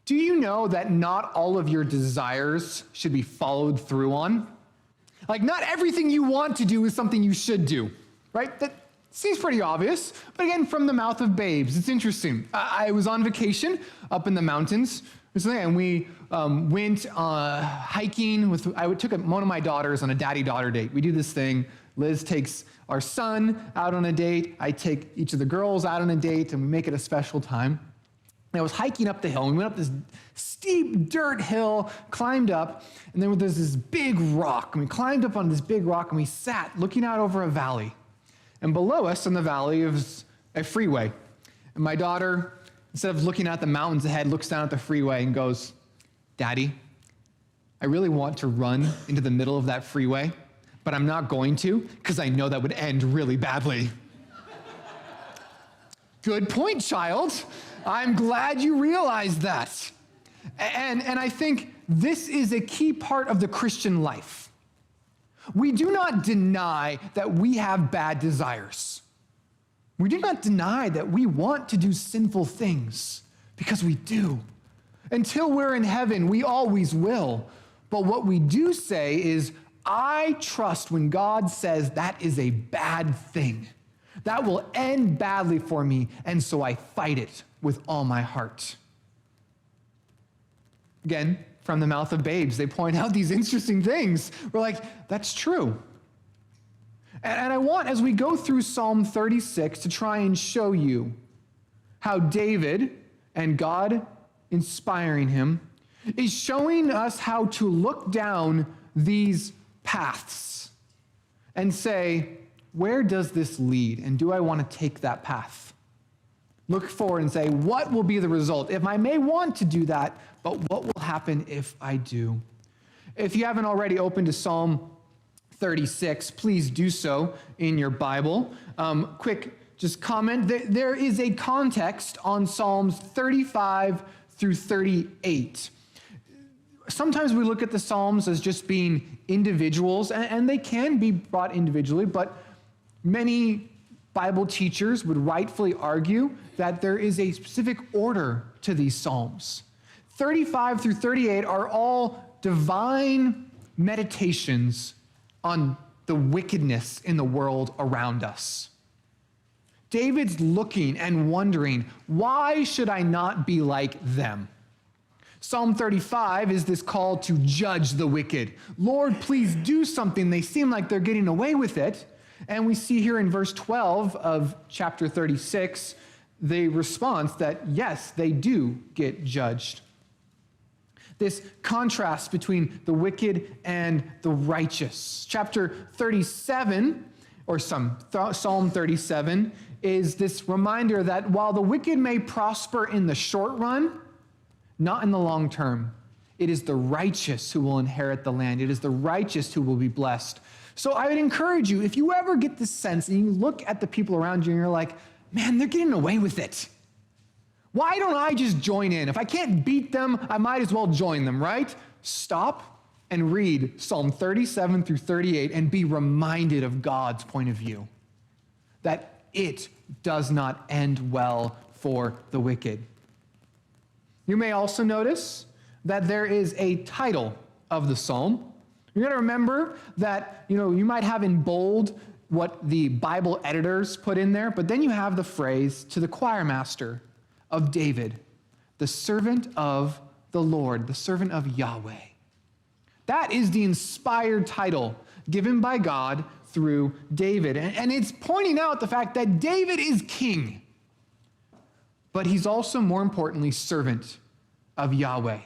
Do you know that not all of your desires should be followed through on? Like, not everything you want to do is something you should do, right? That seems pretty obvious, but again, from the mouth of babes, it's interesting. I was on vacation up in the mountains recently, and we went hiking I took one of my daughters on a daddy-daughter date. We do this thing. Liz takes our son out on a date. I take each of the girls out on a date, and we make it a special time. And I was hiking up the hill, and we went up this steep dirt hill, climbed up, and then there's this big rock. And we climbed up on this big rock, and we sat looking out over a valley. And below us in the valley was a freeway. And my daughter, instead of looking at the mountains ahead, looks down at the freeway and goes, "Daddy, I really want to run into the middle of that freeway, but I'm not going to because I know that would end really badly." Good point, child. I'm glad you realized that. And I think this is a key part of the Christian life. We do not deny that we have bad desires. We do not deny that we want to do sinful things, because we do. Until we're in heaven, we always will. But what we do say is, I trust when God says that is a bad thing. That will end badly for me, and so I fight it with all my heart. Again, from the mouth of babes, they point out these interesting things. We're like, that's true. And I want, as we go through Psalm 36, to try and show you how David, and God inspiring him, is showing us how to look down these paths and say, where does this lead? And do I want to take that path? Look forward and say, what will be the result? If I may want to do that, but what will happen if I do? If you haven't already opened to Psalm 36, please do so in your Bible. Quick, just comment. There is a context on Psalms 35 through 38. Sometimes we look at the Psalms as just being individuals, and they can be brought individually, but many Bible teachers would rightfully argue that there is a specific order to these Psalms. 35 through 38 are all divine meditations on the wickedness in the world around us. David's looking and wondering, why should I not be like them? Psalm 35 is this call to judge the wicked. Lord, please do something. They seem like they're getting away with it. And we see here in verse 12 of chapter 36, the response that, yes, they do get judged. This contrast between the wicked and the righteous. Chapter 37, or Psalm 37, is this reminder that while the wicked may prosper in the short run, not in the long term, it is the righteous who will inherit the land. It is the righteous who will be blessed. So I would encourage you, if you ever get this sense and you look at the people around you and you're like, man, they're getting away with it. Why don't I just join in? If I can't beat them, I might as well join them, right? Stop and read Psalm 37 through 38 and be reminded of God's point of view, that it does not end well for the wicked. You may also notice that there is a title of the psalm. You're going to remember that, you might have in bold what the Bible editors put in there, but then you have the phrase, to the choir master of David, the servant of the Lord, the servant of Yahweh. That is the inspired title given by God through David. And it's pointing out the fact that David is king, but he's also, more importantly, servant of Yahweh.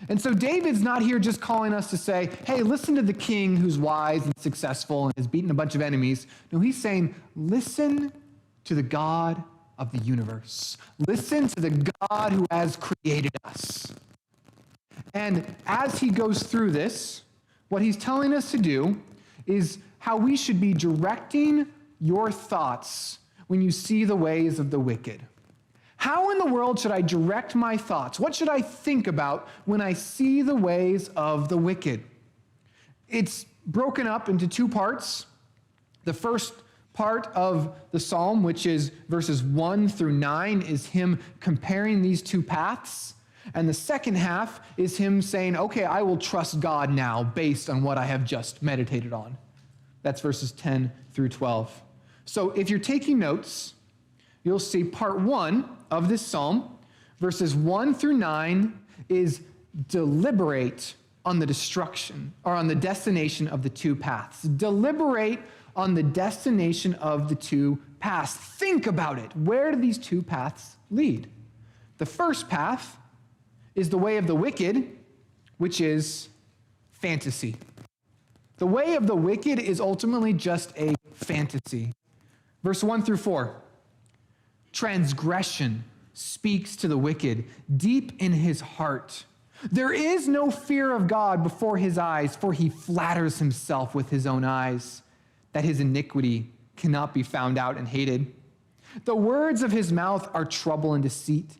And so David's not here just calling us to say, hey, listen to the king who's wise and successful and has beaten a bunch of enemies. No, he's saying, listen to the God of the universe. Listen to the God who has created us. And as he goes through this, what he's telling us to do is how we should be directing your thoughts when you see the ways of the wicked. How in the world should I direct my thoughts? What should I think about when I see the ways of the wicked? It's broken up into two parts. The first part of the psalm, which is verses 1 through 9, is him comparing these two paths. And the second half is him saying, okay, I will trust God now based on what I have just meditated on. That's verses 10 through 12. So if you're taking notes, you'll see part 1 of this psalm, verses 1 through 9, is deliberate on the destruction or on the destination of the two paths. Deliberate on the destination of the two paths. Think about it. Where do these two paths lead? The first path is the way of the wicked, which is fantasy. The way of the wicked is ultimately just a fantasy. Verse 1 through 4. Transgression speaks to the wicked deep in his heart. There is no fear of God before his eyes, for he flatters himself with his own eyes, that his iniquity cannot be found out and hated. The words of his mouth are trouble and deceit.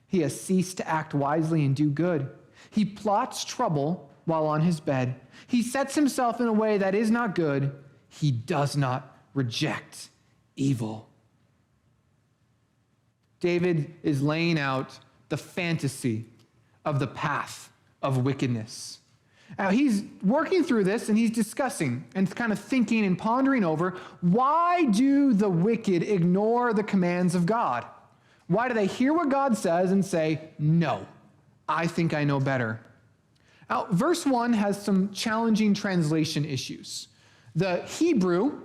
He has ceased to act wisely and do good. He plots trouble while on his bed. He sets himself in a way that is not good. He does not reject evil. David is laying out the fantasy of the path of wickedness. Now, he's working through this and he's discussing and kind of thinking and pondering over, why do the wicked ignore the commands of God? Why do they hear what God says and say, no, I think I know better? Now, verse 1 has some challenging translation issues. The Hebrew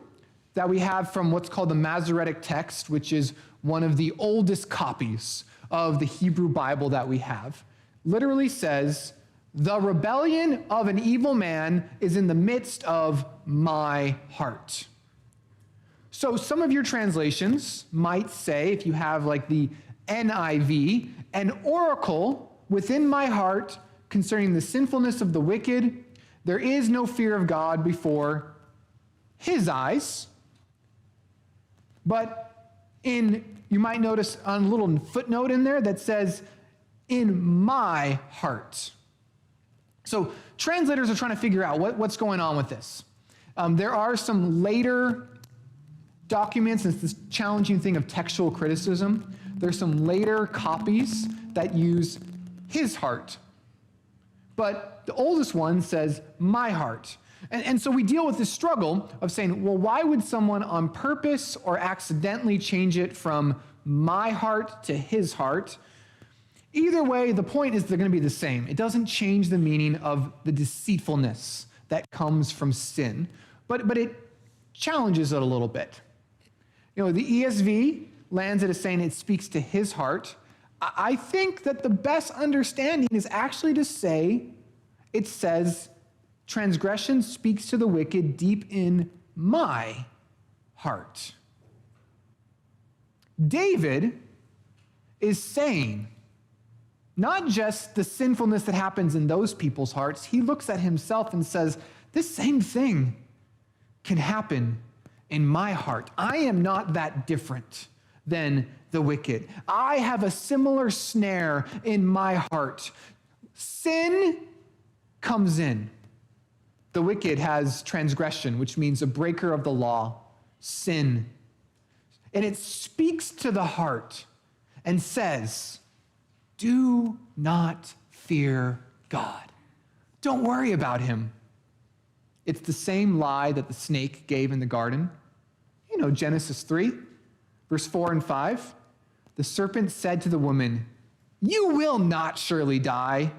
that we have from what's called the Masoretic text, which is one of the oldest copies of the Hebrew Bible that we have, literally says, the rebellion of an evil man is in the midst of my heart. So some of your translations might say, if you have like the NIV, an oracle within my heart concerning the sinfulness of the wicked, there is no fear of God before his eyes. But you might notice on a little footnote in there that says, in my heart. So translators are trying to figure out what's going on with this. There are some later documents, and it's this challenging thing of textual criticism. There's some later copies that use his heart. But the oldest one says, my heart. And so we deal with this struggle of saying, well, why would someone on purpose or accidentally change it from my heart to his heart? Either way, the point is they're going to be the same. It doesn't change the meaning of the deceitfulness that comes from sin, but it challenges it a little bit. You know, the ESV lands it as saying it speaks to his heart. I think that the best understanding is actually to say it says transgression speaks to the wicked deep in my heart. David is saying not just the sinfulness that happens in those people's hearts. He looks at himself and says, this same thing can happen in my heart. I am not that different than the wicked. I have a similar snare in my heart. Sin comes in. The wicked has transgression, which means a breaker of the law, sin. And it speaks to the heart and says, do not fear God. Don't worry about him. It's the same lie that the snake gave in the garden. You know, Genesis 3, verse 4 and 5. The serpent said to the woman, you will not surely die,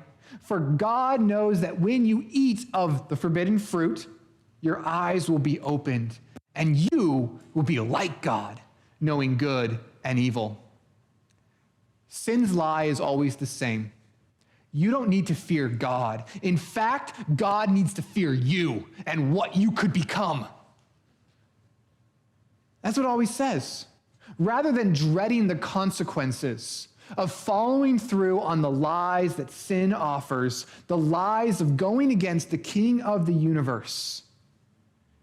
for God knows that when you eat of the forbidden fruit, your eyes will be opened, and you will be like God, knowing good and evil. Sin's lie is always the same. You don't need to fear God. In fact, God needs to fear you and what you could become. That's what it always says. Rather than dreading the consequences of following through on the lies that sin offers, the lies of going against the King of the universe,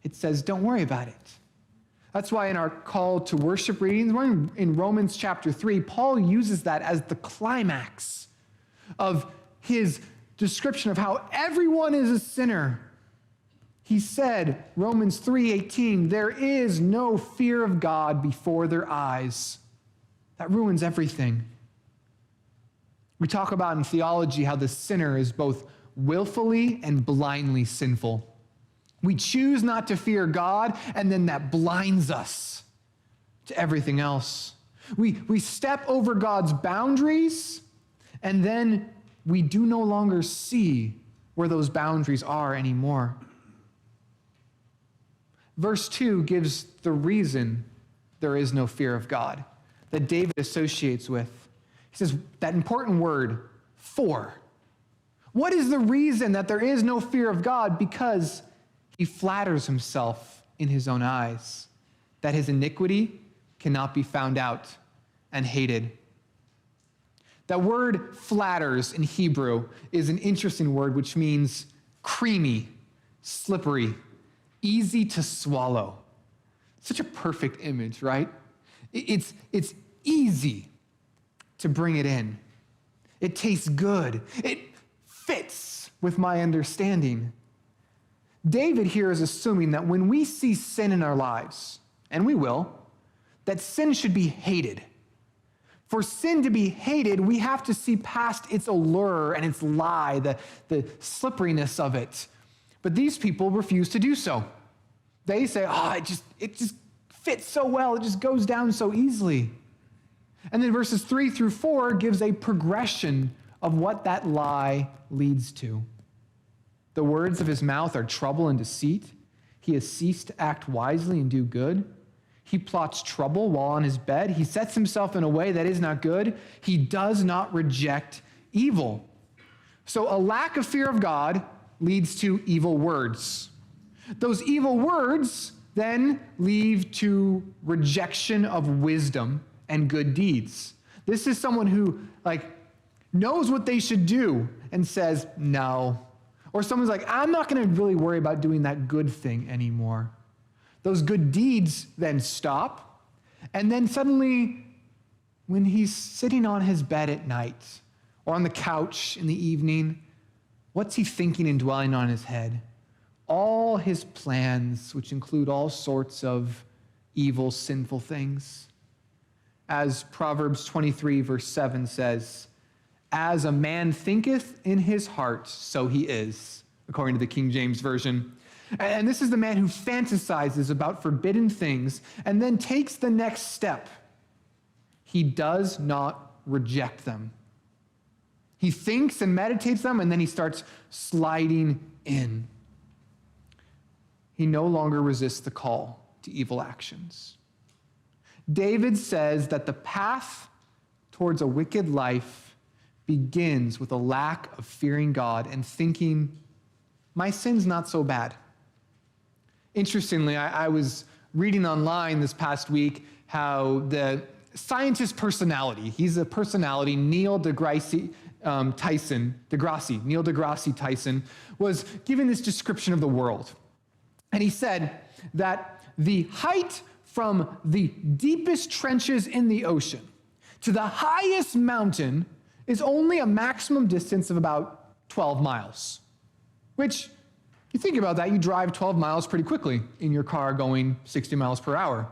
it says, don't worry about it. That's why in our call to worship readings, in Romans chapter 3, Paul uses that as the climax of his description of how everyone is a sinner. He said, Romans 3:18, there is no fear of God before their eyes. That ruins everything. We talk about in theology how the sinner is both willfully and blindly sinful. We choose not to fear God, and then that blinds us to everything else. We step over God's boundaries, and then we do no longer see where those boundaries are anymore. Verse 2 gives the reason there is no fear of God that David associates with. He says that important word, for. What is the reason that there is no fear of God? Because he flatters himself in his own eyes, that his iniquity cannot be found out and hated. That word flatters in Hebrew is an interesting word which means creamy, slippery, easy to swallow. Such a perfect image, right? It's easy to bring it in. It tastes good. It fits with my understanding. David here is assuming that when we see sin in our lives, and we will, that sin should be hated. For sin to be hated, we have to see past its allure and its lie, the slipperiness of it. But these people refuse to do so. They say, it just fits so well, it just goes down so easily. And then verses 3 through 4 gives a progression of what that lie leads to. The words of his mouth are trouble and deceit. He has ceased to act wisely and do good. He plots trouble while on his bed. He sets himself in a way that is not good. He does not reject evil. So a lack of fear of God leads to evil words. Those evil words then lead to rejection of wisdom and good deeds. This is someone who knows what they should do and says no. Or someone's like, I'm not going to really worry about doing that good thing anymore. Those good deeds then stop. And then suddenly, when he's sitting on his bed at night or on the couch in the evening, what's he thinking and dwelling on in his head? All his plans, which include all sorts of evil, sinful things. As Proverbs 23, verse 7 says, as a man thinketh in his heart, so he is, according to the King James Version. And this is the man who fantasizes about forbidden things and then takes the next step. He does not reject them. He thinks and meditates them, and then he starts sliding in. He no longer resists the call to evil actions. David says that the path towards a wicked life begins with a lack of fearing God and thinking, my sin's not so bad. Interestingly, I was reading online this past week how the scientist personality, he's a personality, Neil deGrasse Tyson, was given this description of the world. And he said that the height from the deepest trenches in the ocean to the highest mountain is only a maximum distance of about 12 miles, which, you think about that, you drive 12 miles pretty quickly in your car going 60 miles per hour,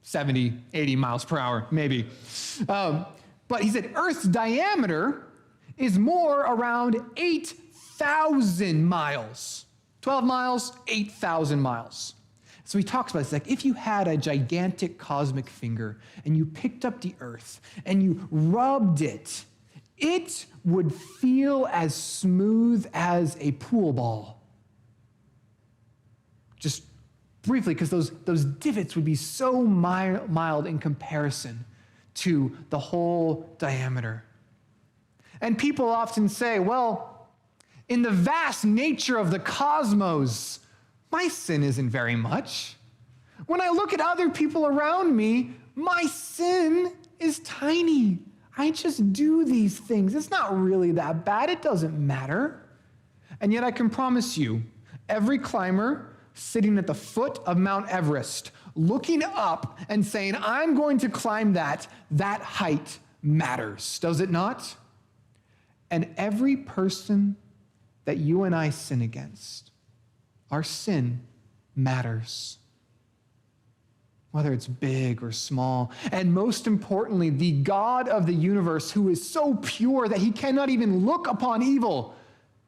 70, 80 miles per hour, maybe. But he said Earth's diameter is more around 8,000 miles. 12 miles, 8,000 miles. So he talks about this, like if you had a gigantic cosmic finger and you picked up the earth and you rubbed it, it would feel as smooth as a pool ball. Just briefly, because those divots would be so mild in comparison to the whole diameter. And people often say, well, in the vast nature of the cosmos, my sin isn't very much. When I look at other people around me, my sin is tiny. I just do these things. It's not really that bad. It doesn't matter. And yet I can promise you, every climber sitting at the foot of Mount Everest, looking up and saying, I'm going to climb that height matters, does it not? And every person that you and I sin against, our sin matters. whether it's big or small. And most importantly, the God of the universe, who is so pure that he cannot even look upon evil.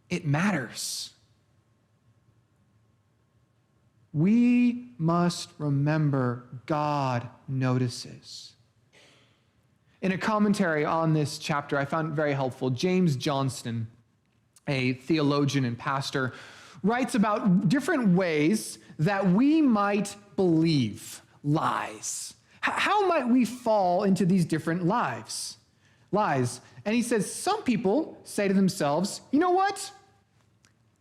It matters. We must remember God notices. In a commentary on this chapter, I found it very helpful. James Johnston, a theologian and pastor, writes about different ways that we might believe lies. How might we fall into these different lies? And he says, some people say to themselves, you know what?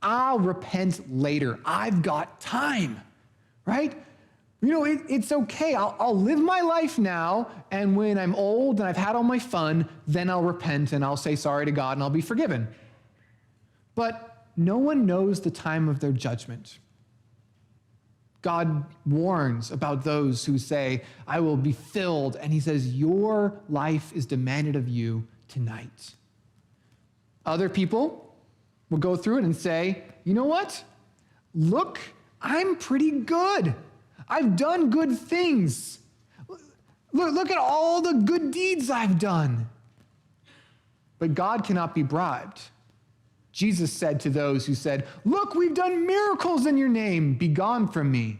I'll repent later. I've got time, right? You know, it's okay. I'll live my life now, and when I'm old and I've had all my fun, then I'll repent and I'll say sorry to God and I'll be forgiven. But no one knows the time of their judgment. God warns about those who say, I will be filled, and he says, your life is demanded of you tonight. Other people will go through it and say, you know what? Look, I'm pretty good. I've done good things. Look at all the good deeds I've done. But God cannot be bribed. Jesus said to those who said, look, we've done miracles in your name. Be gone from me.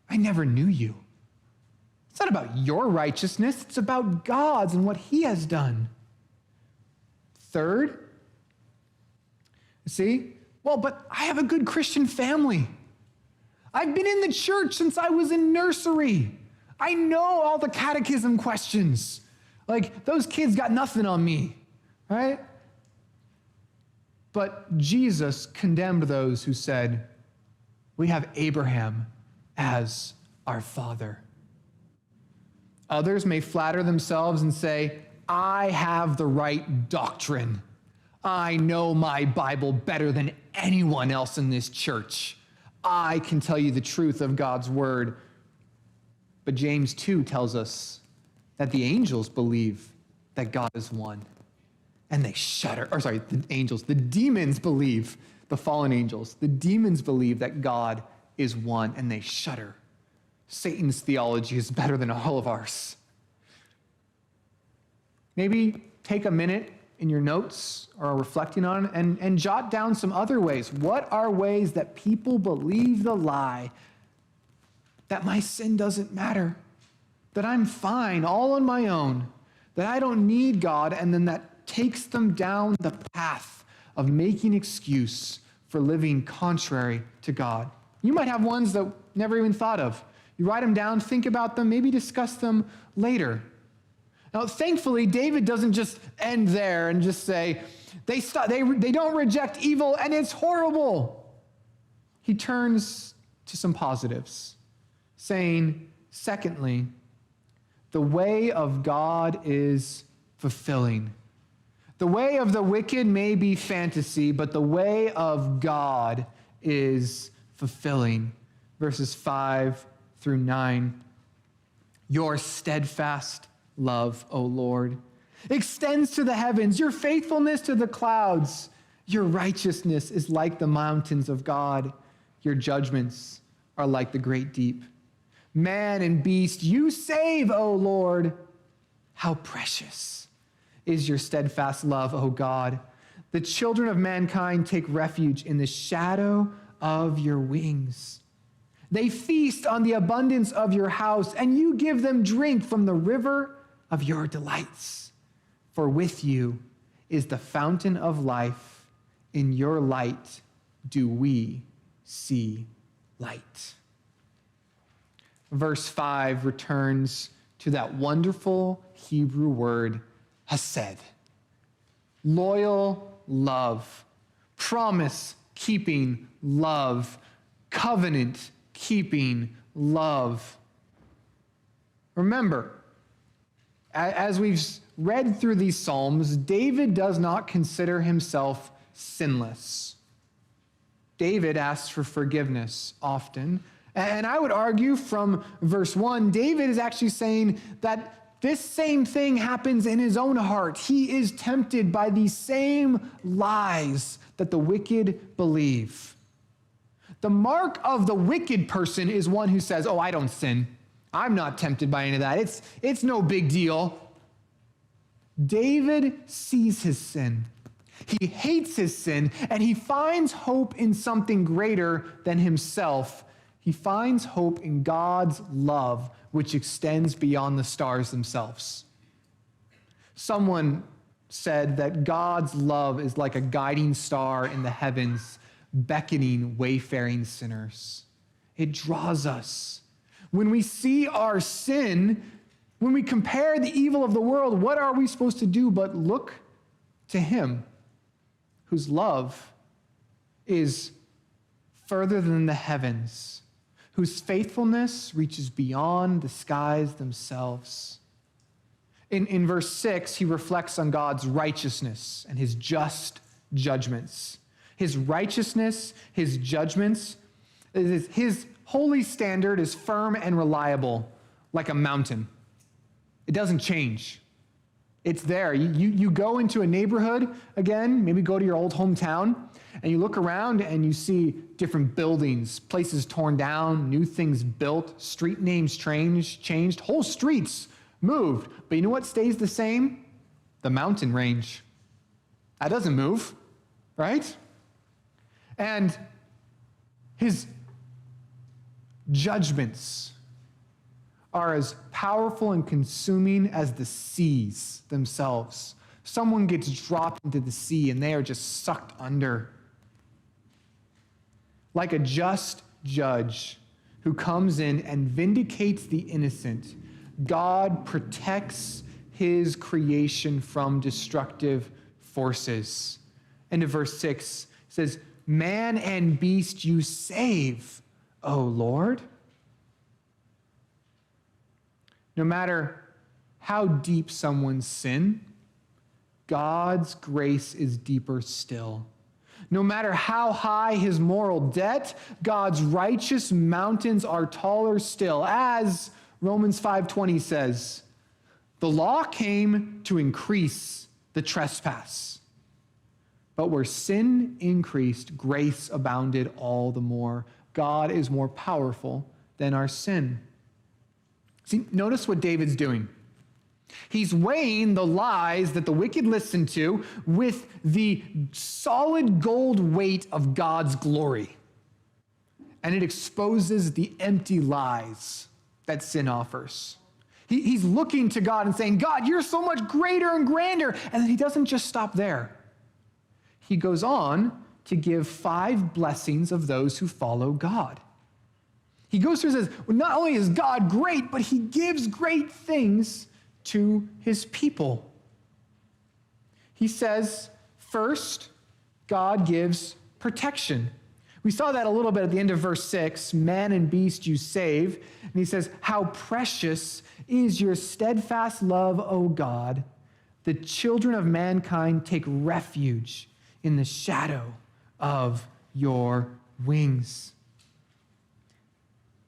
I never knew you. It's not about your righteousness. It's about God's and what he has done. Third, see, well, but I have a good Christian family. I've been in the church since I was in nursery. I know all the catechism questions. Like, those kids got nothing on me, right? But Jesus condemned those who said, we have Abraham as our father. Others may flatter themselves and say, I have the right doctrine. I know my Bible better than anyone else in this church. I can tell you the truth of God's word. But James 2 tells us that the angels believe that God is one. And they shudder. The demons believe, the fallen angels, the demons believe that God is one, and they shudder. Satan's theology is better than all of ours. Maybe take a minute in your notes or reflecting on it and jot down some other ways. What are ways that people believe the lie that my sin doesn't matter, that I'm fine all on my own, that I don't need God, and then that takes them down the path of making excuse for living contrary to God? You might have ones that never even thought of. You write them down, think about them, maybe discuss them later. Now, thankfully, David doesn't just end there and just say, they don't reject evil and it's horrible. He turns to some positives, saying, secondly, the way of God is fulfilling. The way of the wicked may be fantasy, but the way of God is fulfilling. Verses 5 through 9. Your steadfast love, O Lord, extends to the heavens, your faithfulness to the clouds. Your righteousness is like the mountains of God. Your judgments are like the great deep. Man and beast, you save, O Lord. How precious is your steadfast love, O God. The children of mankind take refuge in the shadow of your wings. They feast on the abundance of your house, and you give them drink from the river of your delights. For with you is the fountain of life. In your light do we see light. Verse 5 returns to that wonderful Hebrew word, hesed. Loyal love, promise-keeping love, covenant-keeping love. Remember, as we've read through these Psalms, David does not consider himself sinless. David asks for forgiveness often. And I would argue from verse 1, David is actually saying that this same thing happens in his own heart. He is tempted by these same lies that the wicked believe. The mark of the wicked person is one who says, oh, I don't sin. I'm not tempted by any of that. It's no big deal. David sees his sin. He hates his sin, and he finds hope in something greater than himself. He finds hope in God's love, which extends beyond the stars themselves. Someone said that God's love is like a guiding star in the heavens, beckoning wayfaring sinners. It draws us. When we see our sin, when we compare the evil of the world, what are we supposed to do but look to him whose love is further than the heavens, whose faithfulness reaches beyond the skies themselves. In verse 6, he reflects on God's righteousness and his just judgments. His righteousness, his judgments, his holy standard is firm and reliable like a mountain. It doesn't change. It's there. You go into a neighborhood again, maybe go to your old hometown, and you look around and you see different buildings, places torn down, new things built, street names changed, whole streets moved. But you know what stays the same? The mountain range. That doesn't move, right? And his judgments are as powerful and consuming as the seas themselves. Someone gets dropped into the sea and they are just sucked under. Like a just judge who comes in and vindicates the innocent, God protects his creation from destructive forces. Into verse 6 says, man and beast you save, O Lord. No matter how deep someone's sin, God's grace is deeper still. No matter how high his moral debt, God's righteous mountains are taller still. As Romans 5:20 says, the law came to increase the trespass. But where sin increased, grace abounded all the more. God is more powerful than our sin. See, notice what David's doing. He's weighing the lies that the wicked listen to with the solid gold weight of God's glory. And it exposes the empty lies that sin offers. He's looking to God and saying, God, you're so much greater and grander. And then he doesn't just stop there. He goes on to give 5 blessings of those who follow God. He goes through and says, well, not only is God great, but he gives great things to his people. He says, first, God gives protection. We saw that a little bit at the end of verse 6, man and beast you save. And he says, how precious is your steadfast love, O God. The children of mankind take refuge in the shadow of your wings.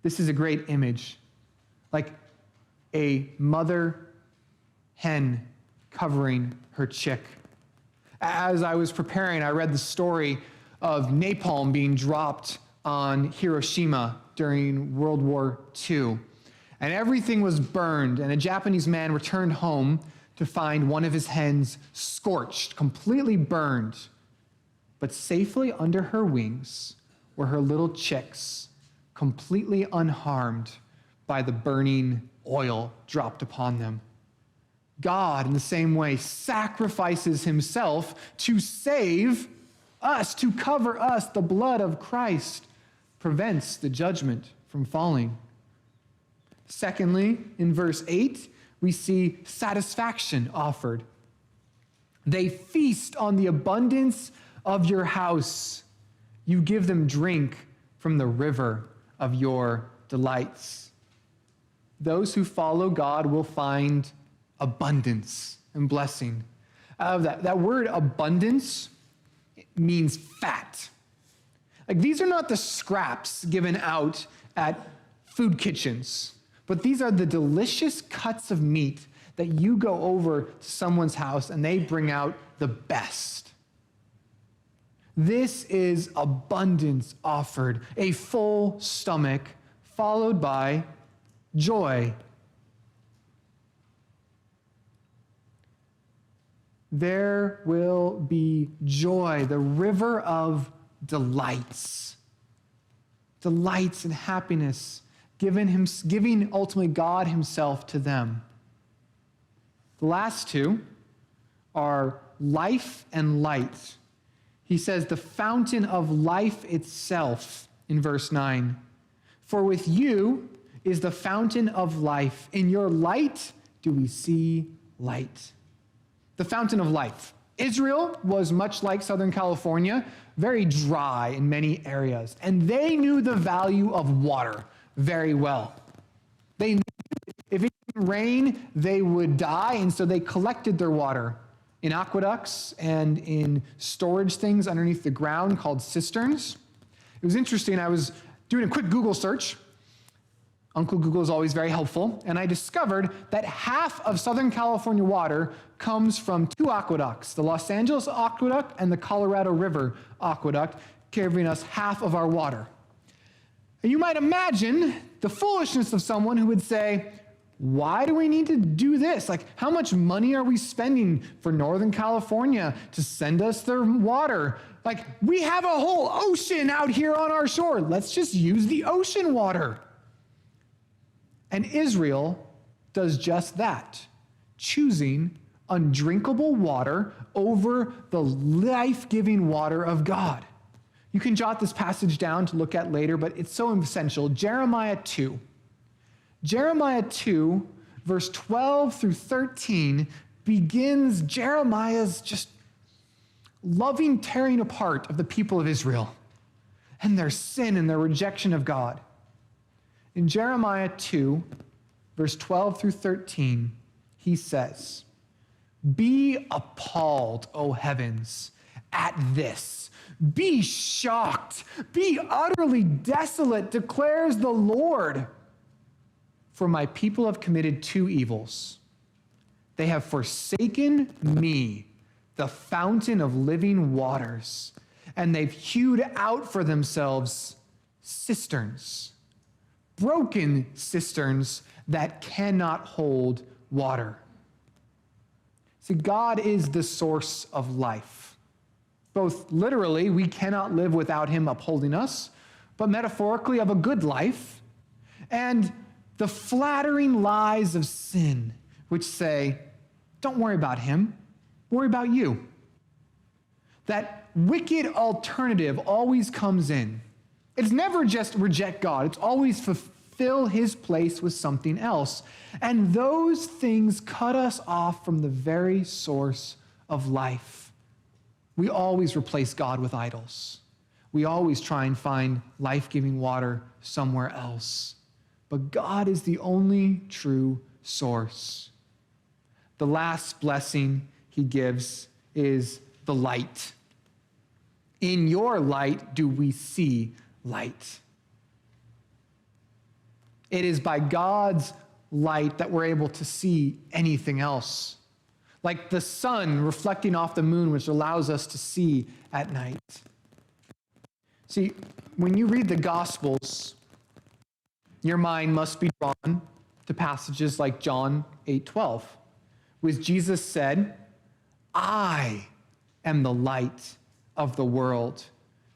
This is a great image, like a mother hen covering her chick. As I was preparing, I read the story of napalm being dropped on Hiroshima during World War II. And everything was burned, and a Japanese man returned home to find one of his hens scorched, completely burned. But safely under her wings were her little chicks, completely unharmed by the burning oil dropped upon them. God, in the same way, sacrifices himself to save us, to cover us. The blood of Christ prevents the judgment from falling. Secondly, in verse 8, we see satisfaction offered. They feast on the abundance of your house. You give them drink from the river of your delights. Those who follow God will find abundance and blessing. That word abundance means fat. Like, these are not the scraps given out at food kitchens, but these are the delicious cuts of meat that you go over to someone's house and they bring out the best. This is abundance offered, a full stomach, followed by joy. There will be joy, the river of delights. Delights and happiness, giving ultimately God himself to them. The last two are life and light. He says the fountain of life itself in verse 9. For with you is the fountain of life. In your light do we see light. The fountain of life. Israel was much like Southern California, very dry in many areas. And they knew the value of water very well. They knew if it didn't rain, they would die. And so they collected their water in aqueducts and in storage things underneath the ground called cisterns. It was interesting. I was doing a quick Google search. Uncle Google is always very helpful. And I discovered that half of Southern California water comes from two aqueducts, the Los Angeles Aqueduct and the Colorado River Aqueduct, giving us half of our water. And you might imagine the foolishness of someone who would say, why do we need to do this? Like, how much money are we spending for Northern California to send us their water? Like, we have a whole ocean out here on our shore. Let's just use the ocean water. And Israel does just that, choosing undrinkable water over the life-giving water of God. You can jot this passage down to look at later, but it's so essential. Jeremiah 2. Jeremiah 2, verse 12 through 13, begins Jeremiah's just loving tearing apart of the people of Israel and their sin and their rejection of God. In Jeremiah 2, verse 12 through 13, he says, "Be appalled, O heavens, at this. Be shocked. Be utterly desolate, declares the Lord. For my people have committed two evils. They have forsaken me, the fountain of living waters, and they've hewed out for themselves cisterns, broken cisterns that cannot hold water." See, God is the source of life. Both literally, we cannot live without him upholding us, but metaphorically of a good life, and the flattering lies of sin, which say, don't worry about him, worry about you. That wicked alternative always comes in. It's never just reject God. It's always fulfill his place with something else. And those things cut us off from the very source of life. We always replace God with idols. We always try and find life-giving water somewhere else. But God is the only true source. The last blessing he gives is the light. In your light do we see light. It is by God's light that we're able to see anything else. Like the sun reflecting off the moon, which allows us to see at night. See, when you read the Gospels, your mind must be drawn to passages like John 8:12, which Jesus said, "I am the light of the world.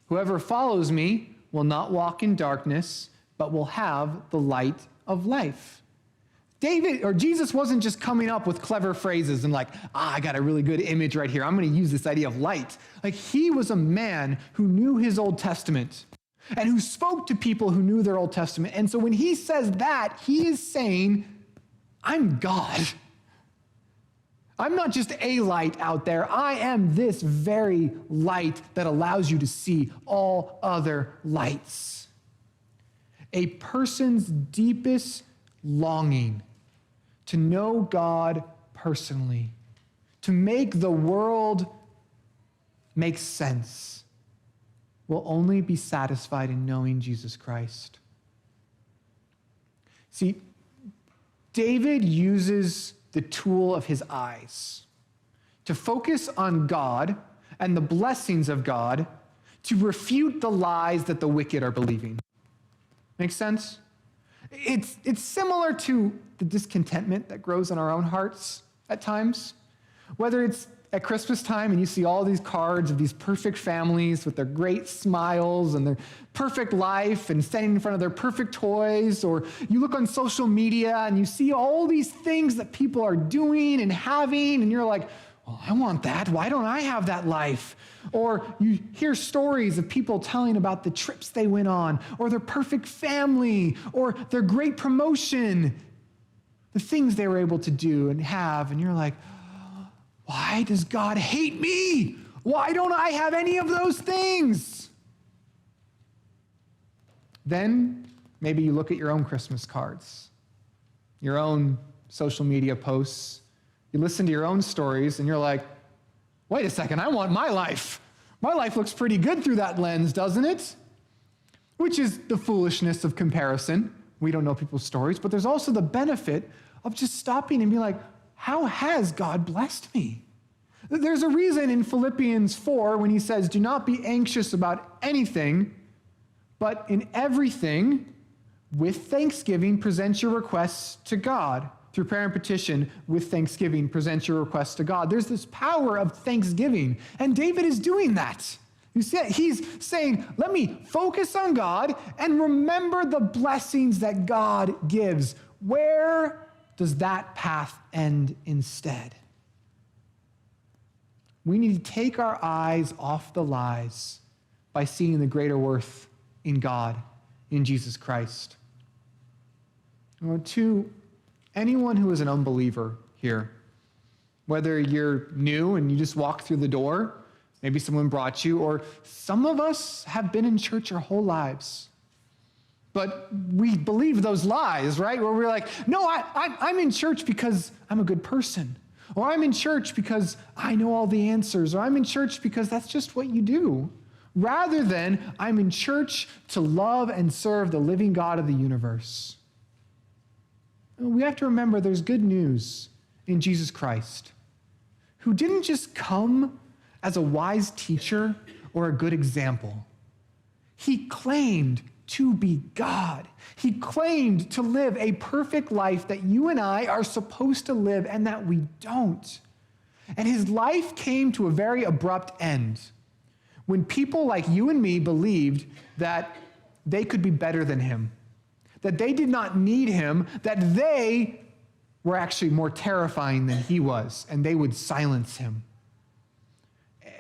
Whoever follows me will not walk in darkness, but will have the light of life." Jesus wasn't just coming up with clever phrases and like, I got a really good image right here. I'm going to use this idea of light. Like, he was a man who knew his Old Testament and who spoke to people who knew their Old Testament. And so when he says that, he is saying, I'm God. I'm not just a light out there. I am this very light that allows you to see all other lights. A person's deepest longing to know God personally, to make the world make sense, will only be satisfied in knowing Jesus Christ. See, David uses the tool of his eyes to focus on God and the blessings of God to refute the lies that the wicked are believing. Make sense? It's similar to the discontentment that grows in our own hearts at times. Whether it's at Christmas time and you see all these cards of these perfect families with their great smiles and their perfect life and standing in front of their perfect toys, or you look on social media and you see all these things that people are doing and having, and you're like, well, I want that. Why don't I have that life? Or you hear stories of people telling about the trips they went on, or their perfect family, or their great promotion, the things they were able to do and have, and you're like, why does God hate me? Why don't I have any of those things? Then maybe you look at your own Christmas cards, your own social media posts, you listen to your own stories, and you're like, wait a second, I want my life. My life looks pretty good through that lens, doesn't it? Which is the foolishness of comparison. We don't know people's stories, but there's also the benefit of just stopping and being like, how has God blessed me? There's a reason in Philippians 4 when he says, do not be anxious about anything, but in everything, with thanksgiving, present your requests to God. Through prayer and petition, with thanksgiving, present your requests to God. There's this power of thanksgiving, and David is doing that. You see, he's saying, let me focus on God and remember the blessings that God gives. Where does that path end instead? We need to take our eyes off the lies by seeing the greater worth in God, in Jesus Christ. To anyone who is an unbeliever here, whether you're new and you just walked through the door, maybe someone brought you, or some of us have been in church our whole lives. But we believe those lies, right? Where we're like, no, I'm in church because I'm a good person. Or I'm in church because I know all the answers. Or I'm in church because that's just what you do. Rather than, I'm in church to love and serve the living God of the universe. We have to remember there's good news in Jesus Christ, who didn't just come as a wise teacher or a good example. He claimed to be God. He claimed to live a perfect life that you and I are supposed to live and that we don't. And his life came to a very abrupt end when people like you and me believed that they could be better than him, that they did not need him, that they were actually more terrifying than he was, and they would silence him.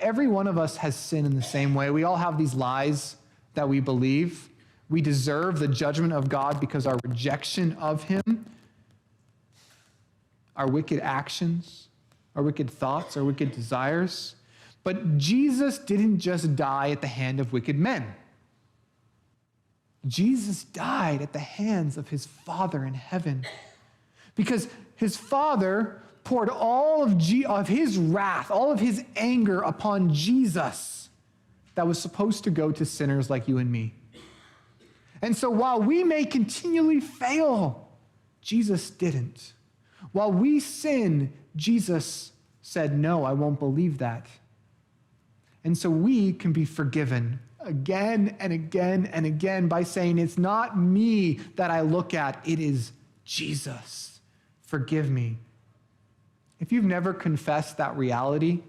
Every one of us has sin in the same way. We all have these lies that we believe. We deserve the judgment of God because our rejection of him, our wicked actions, our wicked thoughts, our wicked desires. But Jesus didn't just die at the hand of wicked men. Jesus died at the hands of his Father in heaven because his Father poured all of his wrath, all of his anger upon Jesus that was supposed to go to sinners like you and me. And so while we may continually fail, Jesus didn't. While we sin, Jesus said, no, I won't believe that. And so we can be forgiven again and again and again by saying, it's not me that I look at, it is Jesus. Forgive me. If you've never confessed that reality,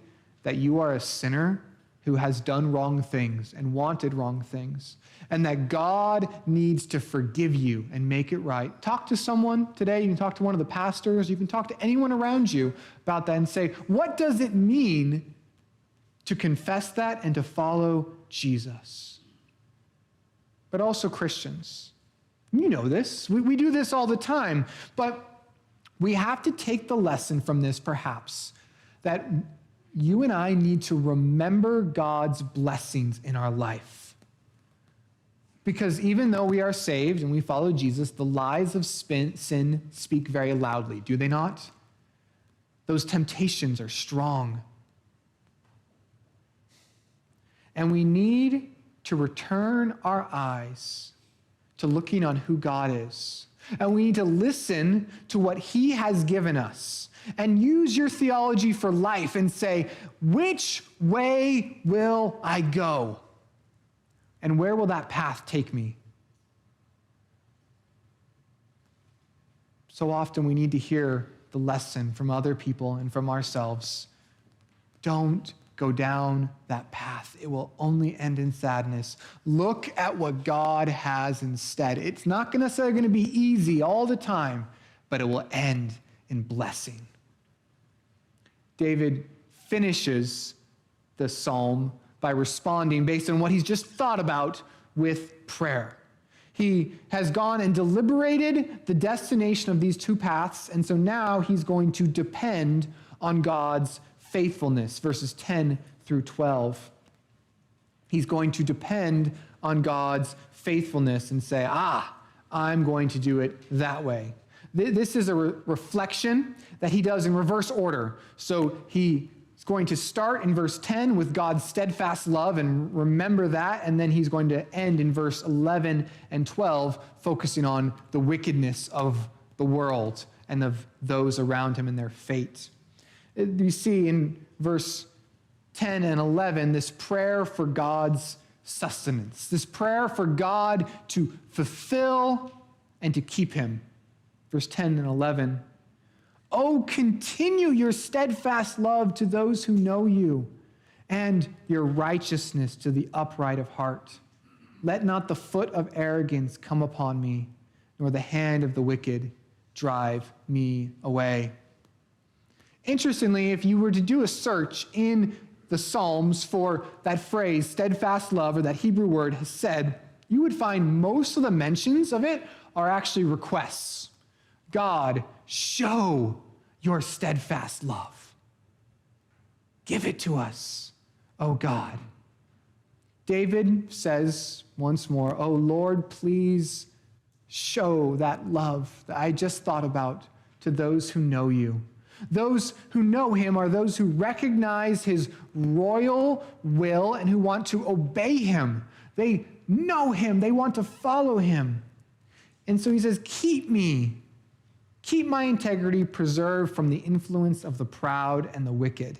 that you are a sinner who has done wrong things and wanted wrong things, and that God needs to forgive you and make it right, talk to someone today. You can talk to one of the pastors. You can talk to anyone around you about that and say, what does it mean to confess that and to follow Jesus? But also Christians. You know this. We do this all the time. But we have to take the lesson from this, perhaps, that you and I need to remember God's blessings in our life. Because even though we are saved and we follow Jesus, the lies of sin speak very loudly, do they not? Those temptations are strong. And we need to return our eyes to looking on who God is. And we need to listen to what he has given us and use your theology for life and say, which way will I go? And where will that path take me? So often we need to hear the lesson from other people and from ourselves. Don't go down that path. It will only end in sadness. Look at what God has instead. It's not necessarily going to be easy all the time, but it will end in blessing. David finishes the psalm by responding based on what he's just thought about with prayer. He has gone and deliberated the destination of these two paths, and so now he's going to depend on God's faithfulness, verses 10 through 12. He's going to depend on God's faithfulness and say, I'm going to do it that way. This is a reflection that he does in reverse order. So he's going to start in verse 10 with God's steadfast love and remember that, and then he's going to end in verse 11 and 12, focusing on the wickedness of the world and of those around him and their fate. You see in verse 10 and 11 this prayer for God's sustenance, this prayer for God to fulfill and to keep him. Verse 10 and 11, "Oh, continue your steadfast love to those who know you, and your righteousness to the upright of heart. Let not the foot of arrogance come upon me, nor the hand of the wicked drive me away." Interestingly, if you were to do a search in the Psalms for that phrase, steadfast love, or that Hebrew word hesed, you would find most of the mentions of it are actually requests. God, show your steadfast love. Give it to us, O God. David says once more, "Oh Lord, please show that love that I just thought about to those who know you." Those who know him are those who recognize his royal will and who want to obey him. They know him. They want to follow him. And so he says, keep my integrity preserved from the influence of the proud and the wicked.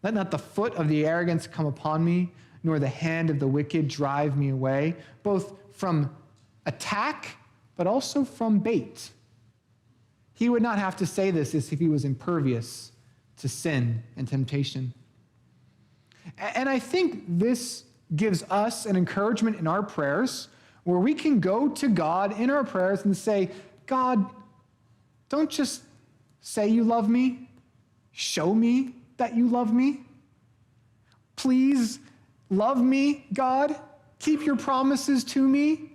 Let not the foot of the arrogant come upon me, nor the hand of the wicked drive me away, both from attack, but also from bait. He would not have to say this as if he was impervious to sin and temptation. And I think this gives us an encouragement in our prayers where we can go to God in our prayers and say, God, don't just say you love me. Show me that you love me. Please love me, God. Keep your promises to me.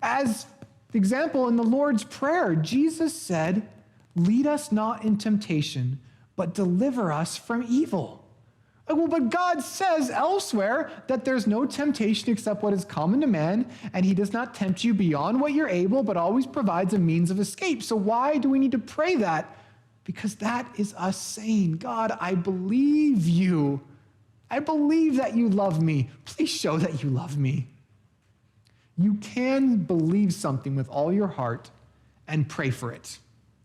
As example, in the Lord's Prayer, Jesus said, lead us not in temptation, but deliver us from evil. Well, but God says elsewhere that there's no temptation except what is common to man, and he does not tempt you beyond what you're able, but always provides a means of escape. So why do we need to pray that? Because that is us saying, God, I believe you. I believe that you love me. Please show that you love me. You can believe something with all your heart and pray for it.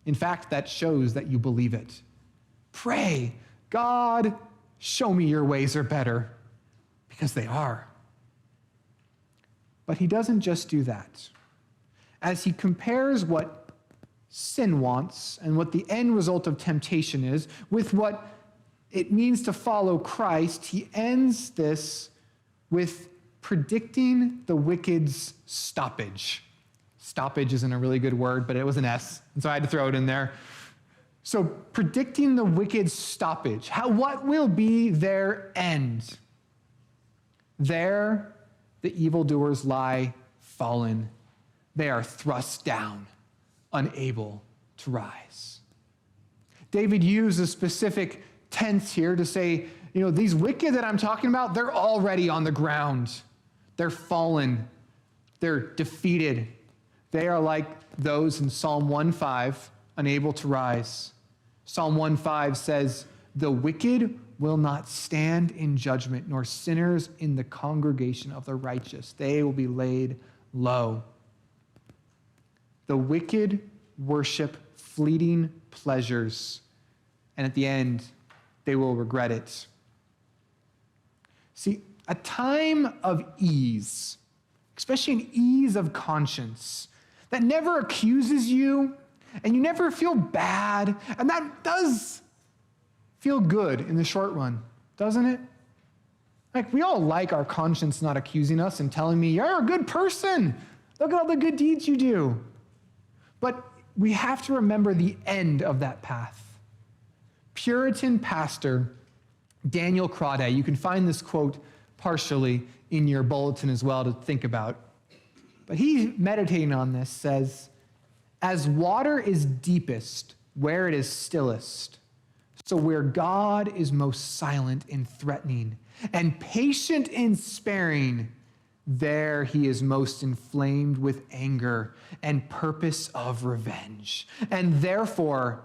In fact, that shows that you believe it. Pray, God, show me your ways are better, because they are. But he doesn't just do that. As he compares what sin wants and what the end result of temptation is with what it means to follow Christ, he ends this with predicting the wicked's stoppage. Stoppage isn't a really good word, but it was an S, and so I had to throw it in there. So predicting the wicked's stoppage. What will be their end? There, the evildoers lie fallen. They are thrust down, unable to rise. David used a specific tense here to say, these wicked that I'm talking about, they're already on the ground. They're fallen. They're defeated. They are like those in Psalm 1:5, unable to rise. Psalm 1:5 says, the wicked will not stand in judgment, nor sinners in the congregation of the righteous. They will be laid low. The wicked worship fleeting pleasures, and at the end, they will regret it. See, a time of ease, especially an ease of conscience, that never accuses you, and you never feel bad. And that does feel good in the short run, doesn't it? Like, we all like our conscience not accusing us and telling me, you're a good person. Look at all the good deeds you do. But we have to remember the end of that path. Puritan pastor Daniel Crawday, you can find this quote partially in your bulletin as well to think about. But he, meditating on this, says, as water is deepest where it is stillest, so where God is most silent and threatening and patient in sparing, there he is most inflamed with anger and purpose of revenge. And therefore,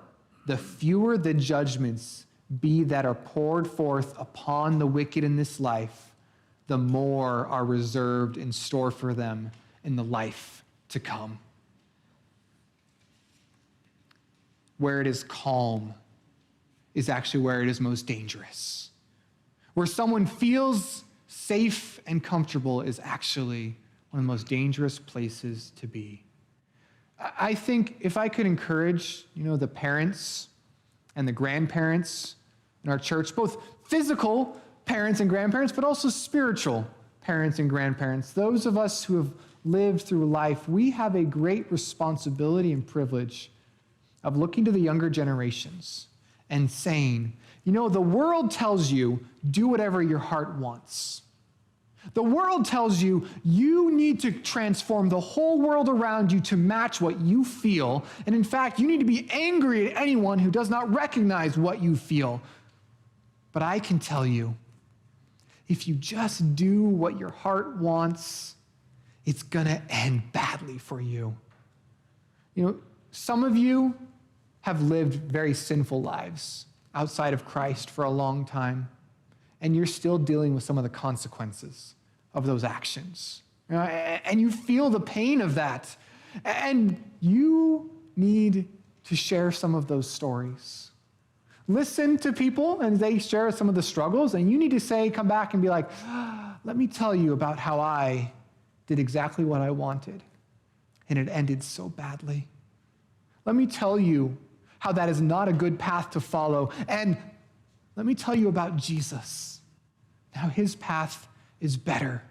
the fewer the judgments be that are poured forth upon the wicked in this life, the more are reserved in store for them in the life to come. Where it is calm is actually where it is most dangerous. Where someone feels safe and comfortable is actually one of the most dangerous places to be. I think if I could encourage, the parents and the grandparents in our church, both physical parents and grandparents, but also spiritual parents and grandparents, those of us who have lived through life, we have a great responsibility and privilege of looking to the younger generations and saying, the world tells you, do whatever your heart wants. The world tells you, you need to transform the whole world around you to match what you feel. And in fact, you need to be angry at anyone who does not recognize what you feel. But I can tell you, if you just do what your heart wants, it's going to end badly for you. Some of you have lived very sinful lives outside of Christ for a long time, and you're still dealing with some of the consequences of those actions. And you feel the pain of that. And you need to share some of those stories. Listen to people and they share some of the struggles, and you need to come back and be like, let me tell you about how I did exactly what I wanted, and it ended so badly. Let me tell you how that is not a good path to follow. And let me tell you about Jesus. Now his path is better.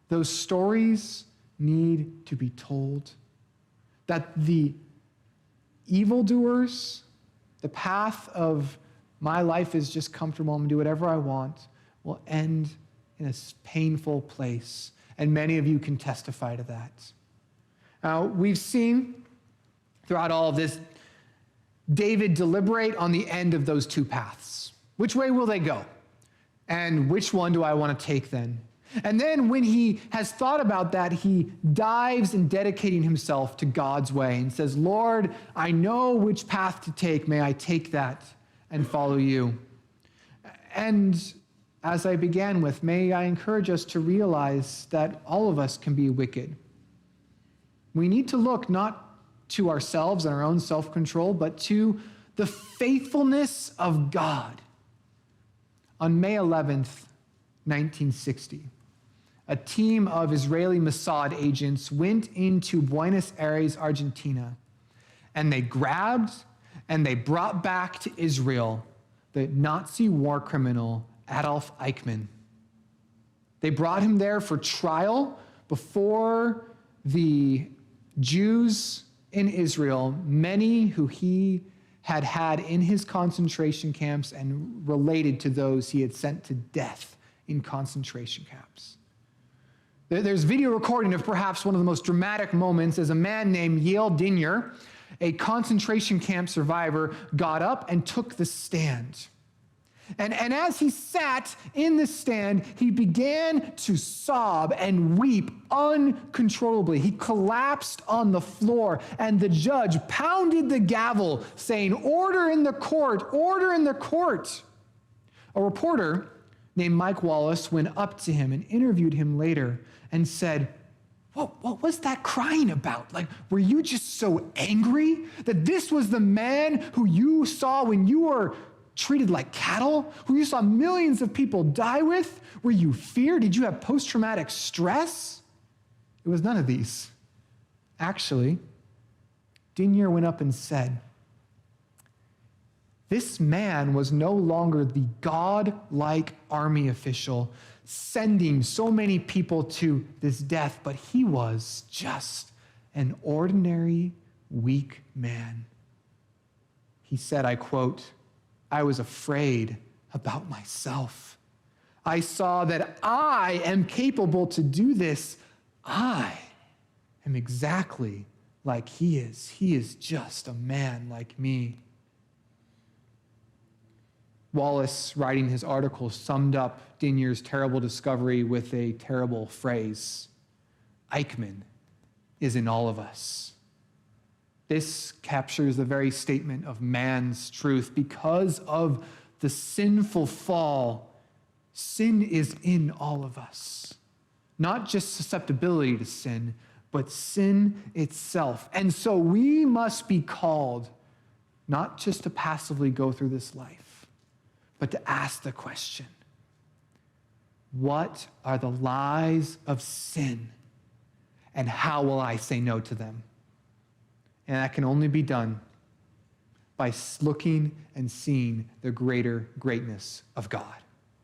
Those stories need to be told, that the evildoers, the path of my life is just comfortable, I'm going to do whatever I want, will end in a painful place. And many of you can testify to that. Now, we've seen throughout all of this, David deliberate on the end of those two paths. Which way will they go? And which one do I want to take then? And then when he has thought about that, he dives in dedicating himself to God's way and says, Lord, I know which path to take. May I take that and follow you. And as I began with, may I encourage us to realize that all of us can be wicked. We need to look not to ourselves and our own self-control, but to the faithfulness of God. On May 11th, 1960, a team of Israeli Mossad agents went into Buenos Aires, Argentina, and they grabbed and they brought back to Israel the Nazi war criminal Adolf Eichmann. They brought him there for trial before the Jews in Israel, many who he had had in his concentration camps and related to those he had sent to death in concentration camps. There's video recording of perhaps one of the most dramatic moments as a man named Yael Dinyer, a concentration camp survivor, got up and took the stand. And as he sat in the stand, he began to sob and weep uncontrollably. He collapsed on the floor, and the judge pounded the gavel, saying, "Order in the court, order in the court." A reporter named Mike Wallace went up to him and interviewed him later and said, what was that crying about? Like, were you just so angry that this was the man who you saw when you were treated like cattle, who you saw millions of people die with? Were you feared? Did you have post-traumatic stress? It was none of these. Actually, Dinier went up and said, "This man was no longer the God-like army official sending so many people to this death, but he was just an ordinary, weak man." He said, I quote, "I was afraid about myself. I saw that I am capable to do this. I am exactly like he is. He is just a man like me." Wallace, writing his article, summed up Dinier's terrible discovery with a terrible phrase: Eichmann is in all of us. This captures the very statement of man's truth. Because of the sinful fall, sin is in all of us. Not just susceptibility to sin, but sin itself. And so we must be called not just to passively go through this life, but to ask the question, what are the lies of sin, and how will I say no to them? And that can only be done by looking and seeing the greater greatness of God.